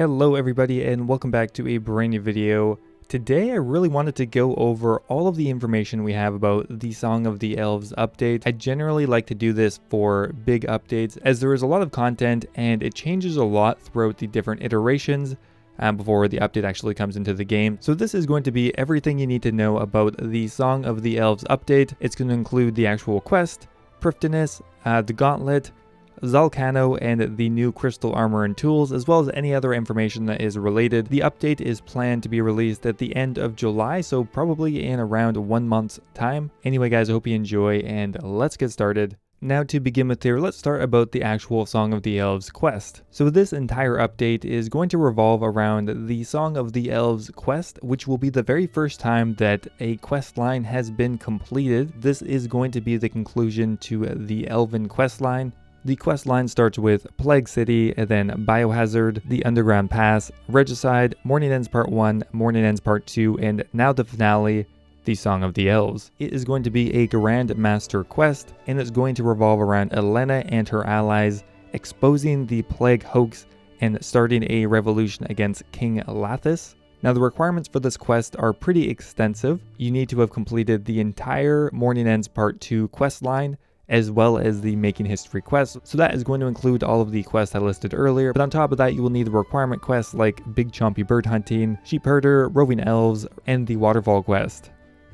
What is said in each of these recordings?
Hello everybody and welcome back to a brand new video. Today I really wanted to go over all of the information we have about the Song of the Elves update. I generally like to do this for big updates as there is a lot of content and it changes a lot throughout the different iterations before the update actually comes into the game. So this is going to be everything you need to know about the Song of the Elves update. It's going to include the actual quest, Prifddinas, the Gauntlet, Zalcano, and the new crystal armor and tools, as well as any other information that is related. The update is planned to be released at the end of July, so probably in around 1 month's time. Anyway guys, I hope you enjoy and let's get started. Now to begin with here, let's start about the actual Song of the Elves quest. So this entire update is going to revolve around the Song of the Elves quest, which will be the very first time that a quest line has been completed. This is going to be the conclusion to the Elven quest line. The quest line starts with Plague City, and then Biohazard, the Underground Pass, Regicide, Morning Ends Part 1, Morning Ends Part 2, and now the finale, the Song of the Elves. It is going to be a Grand Master quest, and it's going to revolve around Elena and her allies exposing the Plague hoax and starting a revolution against King Lathis. Now the requirements for this quest are pretty extensive. You need to have completed the entire Morning Ends Part 2 quest line, as well as the Making History quest. So that is going to include all of the quests I listed earlier, but on top of that you will need the requirement quests like Big Chompy Bird Hunting, Sheep Herder, Roving Elves, and the Waterfall quest.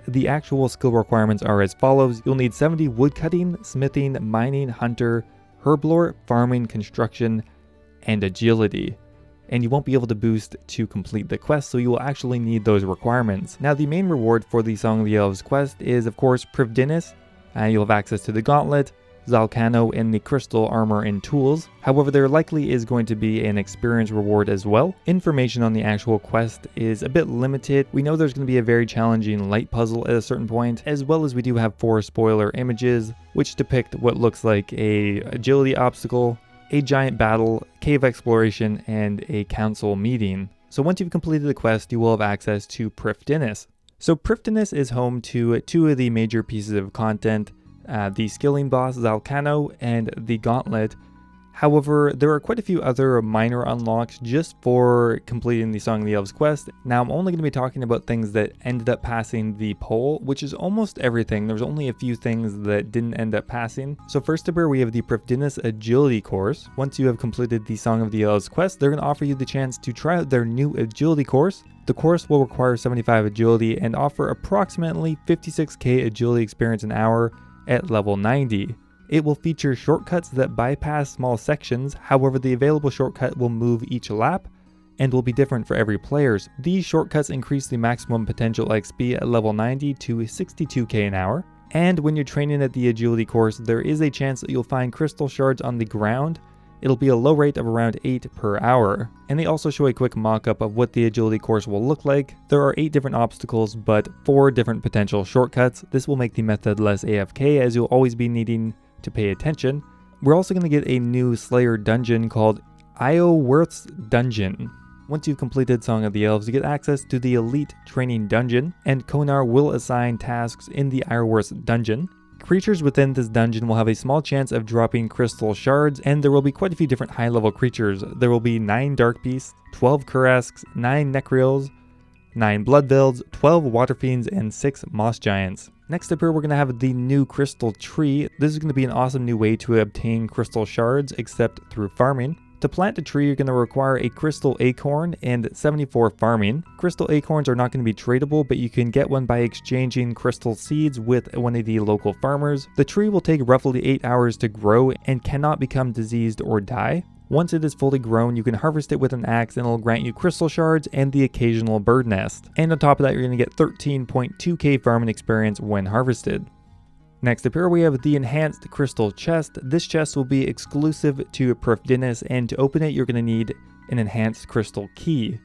The actual skill requirements are as follows. You'll need 70 woodcutting, smithing, mining, hunter, herblore, farming, construction, and agility. And you won't be able to boost to complete the quest, so you will actually need those requirements. Now the main reward for the Song of the Elves quest is of course Prifddinas. You'll have access to the Gauntlet, Zalcano, and the crystal armor and tools. However, there likely is going to be an experience reward as well. Information on the actual quest is a bit limited. We know there's going to be a very challenging light puzzle at a certain point, as well as we do have 4 spoiler images, which depict what looks like a agility obstacle, a giant battle, cave exploration, and a council meeting. So once you've completed the quest, you will have access to Prifddinas. So Prifddinas is home to 2 of the major pieces of content, the skilling boss Zalcano and the Gauntlet. However, there are quite a few other minor unlocks just for completing the Song of the Elves quest. Now I'm only going to be talking about things that ended up passing the poll, which is almost everything. There's only a few things that didn't end up passing. So first up here we have the Prifddinas agility course. Once you have completed the Song of the Elves quest, they're going to offer you the chance to try out their new agility course. The course will require 75 agility and offer approximately 56k agility experience an hour at level 90. It will feature shortcuts that bypass small sections, however the available shortcut will move each lap and will be different for every player. These shortcuts increase the maximum potential XP at level 90 to 62k an hour. And when you're training at the agility course, there is a chance that you'll find crystal shards on the ground. It'll be a low rate of around 8 per hour. And they also show a quick mock-up of what the agility course will look like. There are 8 different obstacles, but 4 different potential shortcuts. This will make the method less AFK, as you'll always be needing to pay attention. We're also going to get a new Slayer dungeon called Iorwerth's Dungeon. Once you've completed Song of the Elves, you get access to the Elite Training Dungeon, and Konar will assign tasks in the Iorwerth's Dungeon. Creatures within this dungeon will have a small chance of dropping crystal shards, and there will be quite a few different high-level creatures. There will be 9 Dark Beasts, 12 Kurasks, 9 Necrils, 9 Bloodvelds, 12 Water Fiends, and 6 Moss Giants. Next up here, we're going to have the new Crystal Tree. This is going to be an awesome new way to obtain crystal shards, except through farming. To plant a tree, you're going to require a crystal acorn and 74 farming. Crystal acorns are not going to be tradable, but you can get one by exchanging crystal seeds with one of the local farmers. The tree will take roughly 8 hours to grow and cannot become diseased or die. Once it is fully grown, you can harvest it with an axe and it'll grant you crystal shards and the occasional bird nest. And on top of that, you're going to get 13.2k farming experience when harvested. Next up here we have the Enhanced Crystal Chest. This chest will be exclusive to Prifddinas, and to open it you're going to need an Enhanced Crystal Key.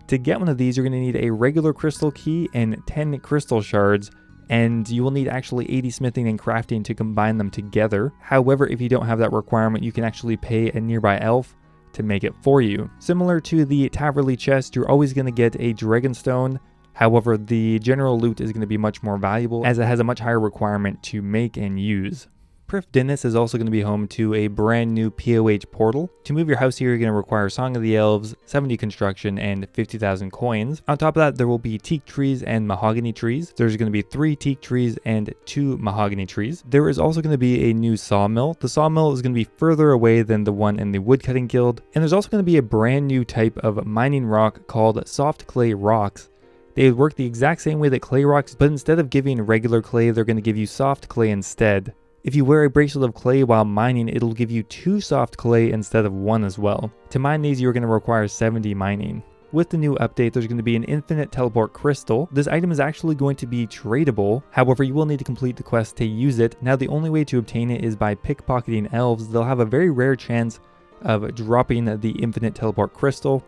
To get one of these you're going to need a regular crystal key and 10 crystal shards, and you will need actually 80 smithing and crafting to combine them together. However, if you don't have that requirement, you can actually pay a nearby elf to make it for you. Similar to the Taverley chest, you're always going to get a Dragonstone. However, the general loot is going to be much more valuable as it has a much higher requirement to make and use. Prifddinas is also going to be home to a brand new POH portal. To move your house here, you're going to require Song of the Elves, 70 construction, and 50,000 coins. On top of that, there will be teak trees and mahogany trees. There's going to be 3 teak trees and 2 mahogany trees. There is also going to be a new sawmill. The sawmill is going to be further away than the one in the woodcutting guild. And there's also going to be a brand new type of mining rock called soft clay rocks. They work the exact same way that clay rocks, but instead of giving regular clay, they're going to give you soft clay instead. If you wear a bracelet of clay while mining, it'll give you 2 soft clay instead of 1 as well. To mine these, you're going to require 70 mining. With the new update, there's going to be an infinite teleport crystal. This item is actually going to be tradable. However, you will need to complete the quest to use it. Now, the only way to obtain it is by pickpocketing elves. They'll have a very rare chance of dropping the infinite teleport crystal.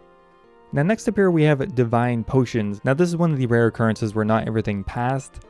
Now, next up here, we have divine potions. Now, this is one of the rare occurrences where not everything passed.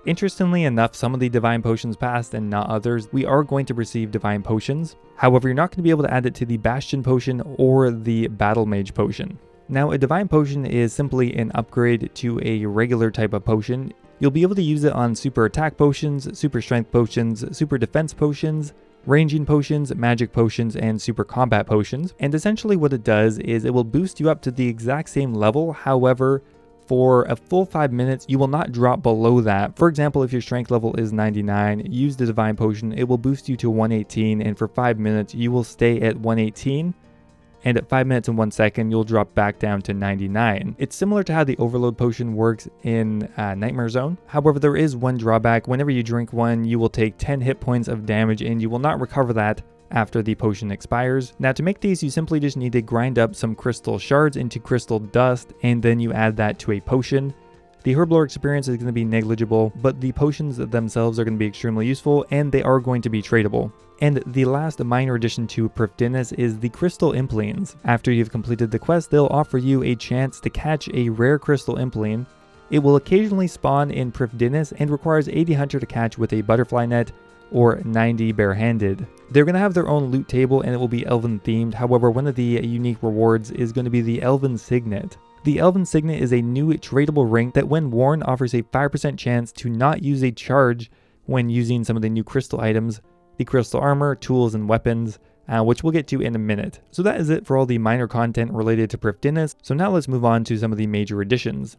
Interestingly enough, some of the divine potions passed and not others. We are going to receive divine potions. However, you're not going to be able to add it to the bastion potion or the battle mage potion. Now, a divine potion is simply an upgrade to a regular type of potion. You'll be able to use it on super attack potions, super strength potions, super defense potions, ranging potions, magic potions, and super combat potions. And essentially what it does is it will boost you up to the exact same level. However, for a full 5 minutes, you will not drop below that. For example, if your strength level is 99, use the divine potion, it will boost you to 118, and for 5 minutes, you will stay at 118. And at 5 minutes and 1 second, you'll drop back down to 99. It's similar to how the overload potion works in Nightmare Zone. However, there is one drawback. Whenever you drink one, you will take 10 hit points of damage, and you will not recover that after the potion expires. Now, to make these, you simply just need to grind up some crystal shards into crystal dust, and then you add that to a potion. The herblore experience is going to be negligible, but the potions themselves are going to be extremely useful, and they are going to be tradable. And the last minor addition to Prifddinas is the crystal implings. After you've completed the quest, they'll offer you a chance to catch a rare crystal impling. It will occasionally spawn in Prifddinas and requires 80 hunter to catch with a butterfly net, or 90 barehanded. They're going to have their own loot table, and it will be elven themed. However, one of the unique rewards is going to be the elven signet. The elven signet is a new tradable ring that when worn offers a 5% chance to not use a charge when using some of the new crystal items, the crystal armor, tools, and weapons, which we'll get to in a minute. So that is it for all the minor content related to Prifddinas. So now let's move on to some of the major additions.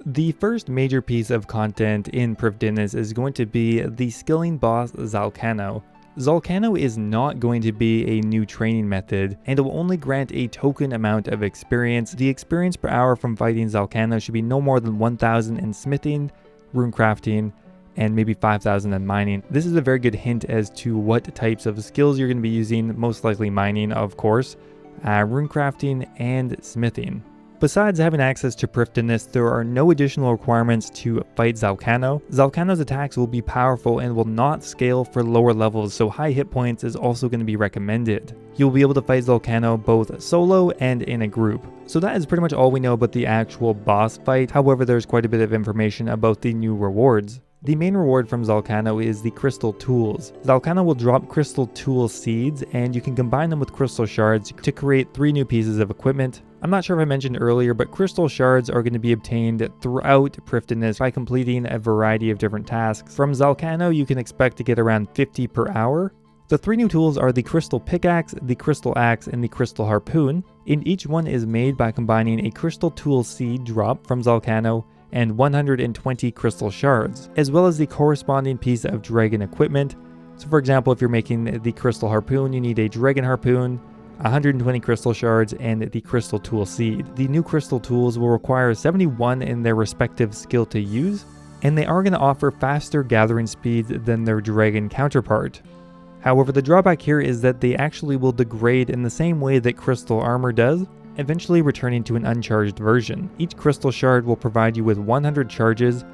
The first major piece of content in Prifddinas is going to be the skilling boss Zalcano. Zalcano is not going to be a new training method, and it will only grant a token amount of experience. The experience per hour from fighting Zalcano should be no more than 1,000 in smithing, runecrafting, and maybe 5,000 in mining. This is a very good hint as to what types of skills you're going to be using, most likely mining, of course, runecrafting, and smithing. Besides having access to Prifddinas, there are no additional requirements to fight Zalcano. Zalcano's attacks will be powerful and will not scale for lower levels, so high hit points is also going to be recommended. You'll be able to fight Zalcano both solo and in a group. So that is pretty much all we know about the actual boss fight. However, there's quite a bit of information about the new rewards. The main reward from Zalcano is the crystal tools. Zalcano will drop crystal tool seeds, and you can combine them with crystal shards to create 3 new pieces of equipment. I'm not sure if I mentioned earlier, but crystal shards are going to be obtained throughout Prifddinas by completing a variety of different tasks. From Zalcano, you can expect to get around 50 per hour. The 3 new tools are the crystal pickaxe, the crystal axe, and the crystal harpoon, and each one is made by combining a crystal tool seed drop from Zalcano and 120 crystal shards, as well as the corresponding piece of dragon equipment. So for example, if you're making the crystal harpoon, you need a dragon harpoon, 120 crystal shards, and the crystal tool seed. The new crystal tools will require 71 in their respective skill to use, and they are going to offer faster gathering speeds than their dragon counterpart. However, the drawback here is that they actually will degrade in the same way that crystal armor does, eventually returning to an uncharged version. Each crystal shard will provide you with 100 charges,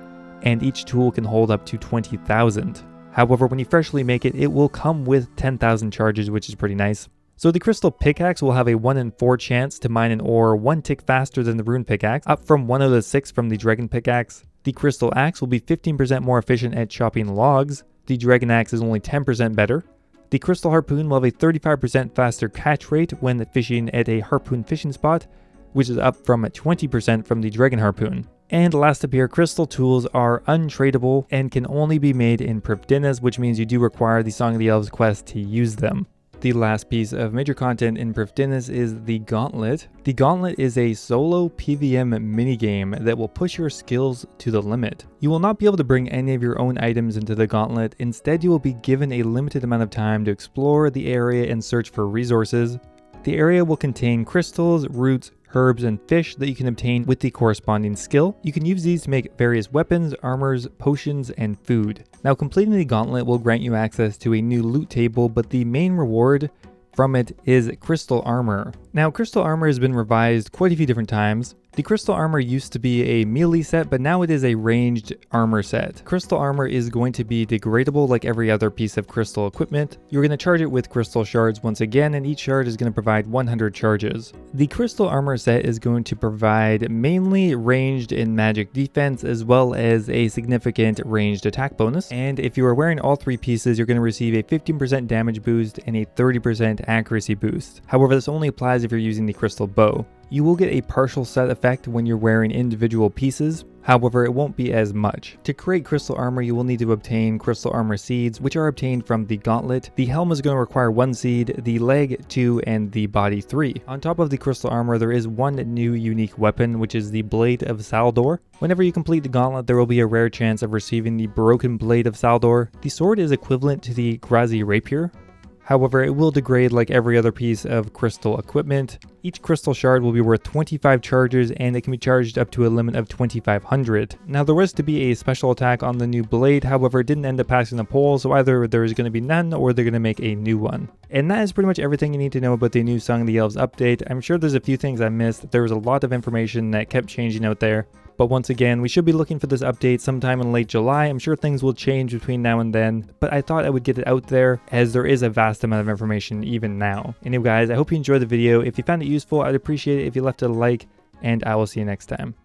and each tool can hold up to 20,000. However, when you freshly make it, it will come with 10,000 charges, which is pretty nice. So the crystal pickaxe will have a 1 in 4 chance to mine an ore 1 tick faster than the rune pickaxe, up from 1 out of 6 from the dragon pickaxe. The crystal axe will be 15% more efficient at chopping logs. The dragon axe is only 10% better. The crystal harpoon will have a 35% faster catch rate when fishing at a harpoon fishing spot, which is up from 20% from the dragon harpoon. And last up here, crystal tools are untradeable and can only be made in Prifddinas, which means you do require the Song of the Elves quest to use them. The last piece of major content in Prifddinas is the Gauntlet. The Gauntlet is a solo PvM minigame that will push your skills to the limit. You will not be able to bring any of your own items into the Gauntlet. Instead, you will be given a limited amount of time to explore the area and search for resources. The area will contain crystals, roots, herbs, and fish that you can obtain with the corresponding skill. You can use these to make various weapons, armors, potions, and food. Now, completing the Gauntlet will grant you access to a new loot table, but the main reward from it is crystal armor. Now, crystal armor has been revised quite a few different times. The crystal armor used to be a melee set, but now it is a ranged armor set. Crystal armor is going to be degradable like every other piece of crystal equipment. You're going to charge it with crystal shards once again, and each shard is going to provide 100 charges. The crystal armor set is going to provide mainly ranged and magic defense, as well as a significant ranged attack bonus. And if you are wearing all three pieces, you're going to receive a 15% damage boost and a 30% accuracy boost. However, this only applies if you're using the crystal bow. You will get a partial set effect when you're wearing individual pieces, however it won't be as much. To create crystal armor, you will need to obtain crystal armor seeds, which are obtained from the Gauntlet. The helm is going to require 1 seed, the leg 2, and the body 3. On top of the crystal armor, there is one new unique weapon, which is the Blade of Saldor. Whenever you complete the Gauntlet, there will be a rare chance of receiving the Broken Blade of Saldor. The sword is equivalent to the Grazi Rapier. However, it will degrade like every other piece of crystal equipment. Each crystal shard will be worth 25 charges, and it can be charged up to a limit of 2,500. Now, there was to be a special attack on the new blade, however it didn't end up passing the poll, so either there is going to be none or they're going to make a new one. And that is pretty much everything you need to know about the new Song of the Elves update. I'm sure there's a few things I missed. There was a lot of information that kept changing out there. But once again, we should be looking for this update sometime in late July. I'm sure things will change between now and then, but I thought I would get it out there as there is a vast amount of information even now. Anyway guys, I hope you enjoyed the video. If you found it useful, I'd appreciate it if you left a like, and I will see you next time.